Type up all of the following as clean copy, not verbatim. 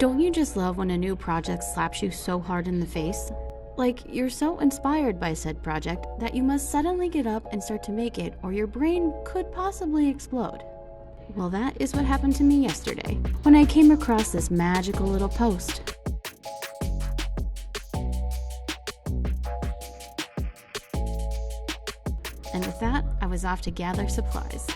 Don't you just love when a new project slaps you so hard in the face? Like, you're so inspired by said project that you must suddenly get up and start to make it, or your brain could possibly explode. Well, that is what happened to me yesterday, when I came across this magical little post. And with that, I was off to gather supplies.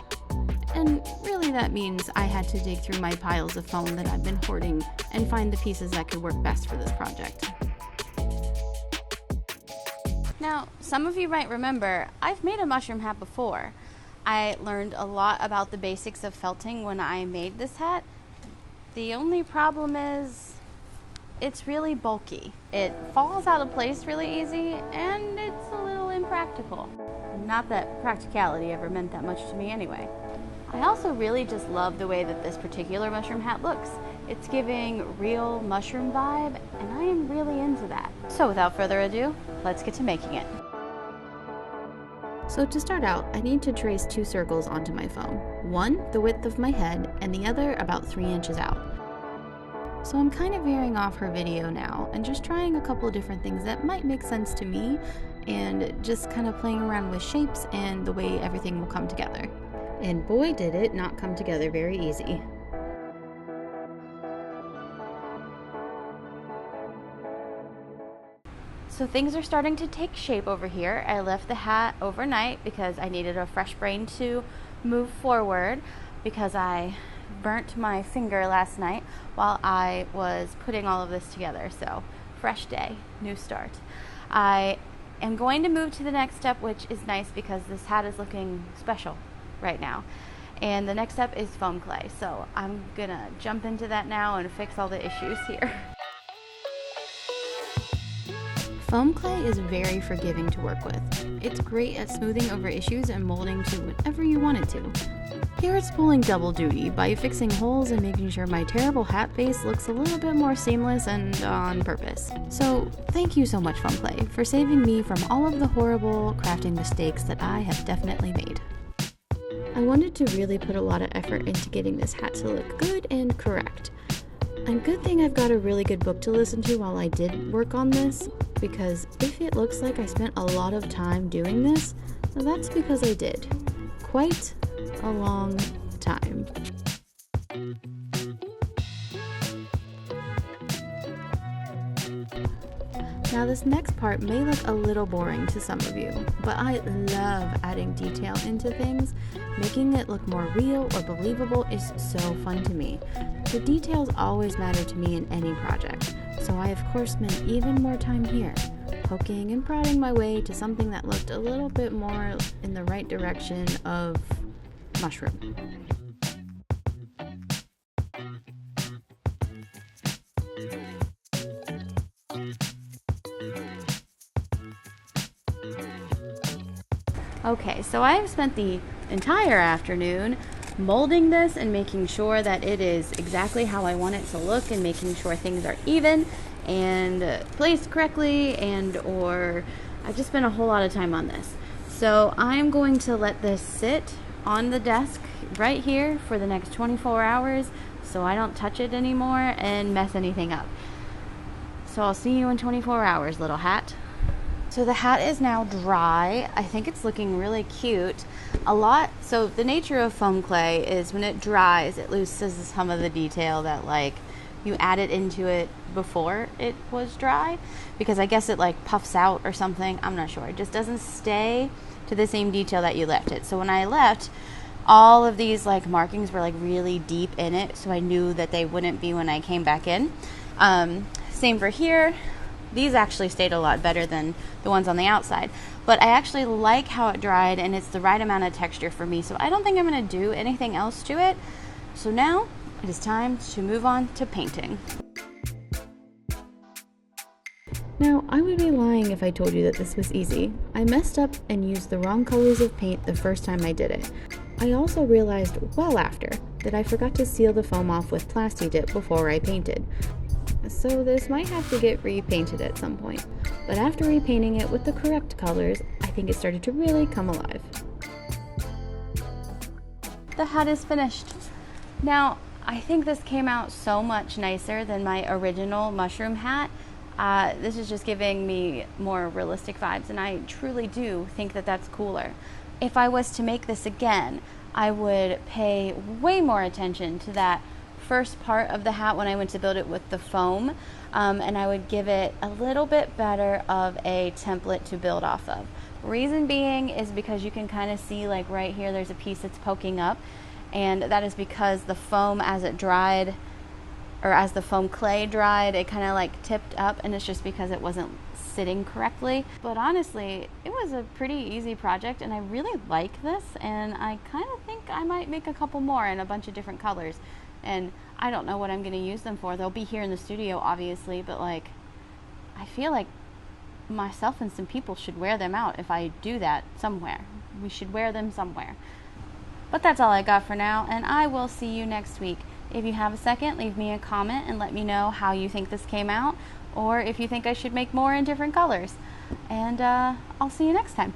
And really that means I had to dig through my piles of foam that I've been hoarding and find the pieces that could work best for this project. Now, some of you might remember, I've made a mushroom hat before. I learned a lot about the basics of felting when I made this hat. The only problem is, it's really bulky. It falls out of place really easy, and it's a little impractical. Not that practicality ever meant that much to me anyway. I also really just love the way that this particular mushroom hat looks. It's giving real mushroom vibe, and I am really into that. So without further ado, let's get to making it. So to start out, I need to trace 2 circles onto my foam. One the width of my head, and the other about 3 inches out. So I'm kind of veering off her video now, and just trying a couple of different things that might make sense to me, and just kind of playing around with shapes and the way everything will come together. And boy did it not come together very easy. So things are starting to take shape over here. I left the hat overnight because I needed a fresh brain to move forward, because I burnt my finger last night while I was putting all of this together. So fresh day, new start. I am going to move to the next step, which is nice because this hat is looking special right now. And the next step is foam clay. So I'm gonna jump into that now and fix all the issues here. Foam clay is very forgiving to work with. It's great at smoothing over issues and molding to whatever you want it to. Here it's pulling double duty by fixing holes and making sure my terrible hat base looks a little bit more seamless and on purpose. So thank you so much, foam clay, for saving me from all of the horrible crafting mistakes that I have definitely made. I wanted to really put a lot of effort into getting this hat to look good and correct. And good thing I've got a really good book to listen to while I did work on this, because if it looks like I spent a lot of time doing this, well, that's because I did. Quite a long time. Now this next part may look a little boring to some of you, but I love adding detail into things. Making it look more real or believable is so fun to me. The details always matter to me in any project, so I of course spent even more time here, poking and prodding my way to something that looked a little bit more in the right direction of mushroom. Okay, so I have spent the entire afternoon molding this and making sure that it is exactly how I want it to look, and making sure things are even and placed correctly, and or I've just spent a whole lot of time on this. So I'm going to let this sit on the desk right here for the next 24 hours so I don't touch it anymore and mess anything up. So I'll see you in 24 hours, little hat. So the hat is now dry. I think it's looking really cute. So the nature of foam clay is when it dries, it loses some of the detail that like you added into it before it was dry, because I guess it like puffs out or something. I'm not sure. It just doesn't stay to the same detail that you left it. So when I left, all of these like markings were like really deep in it, so I knew that they wouldn't be when I came back in. Same for here. These actually stayed a lot better than the ones on the outside, but I actually like how it dried, and it's the right amount of texture for me, so I don't think I'm going to do anything else to it. So now it is time to move on to painting. Now, I would be lying if I told you that this was easy. I messed up and used the wrong colors of paint the first time I did it. I also realized well after that I forgot to seal the foam off with Plasti-Dip before I painted. So this might have to get repainted at some point, but after repainting it with the correct colors, I think it started to really come alive. The hat is finished. Now, I think this came out so much nicer than my original mushroom hat. This is just giving me more realistic vibes, and I truly do think that that's cooler. If I was to make this again, I would pay way more attention to that first part of the hat when I went to build it with the foam, and I would give it a little bit better of a template to build off of. Reason being is because you can kind of see, like right here, there's a piece that's poking up, and that is because the foam, as it dried, or as the foam clay dried, it kind of like tipped up, and it's just because it wasn't sitting correctly. But honestly, it was a pretty easy project, and I really like this, and I kind of think I might make a couple more in a bunch of different colors. And I don't know what I'm going to use them for. They'll be here in the studio, obviously, but like, I feel like myself and some people should wear them out if I do that somewhere. We should wear them somewhere. But that's all I got for now, and I will see you next week. If you have a second, leave me a comment and let me know how you think this came out, or if you think I should make more in different colors. And I'll see you next time.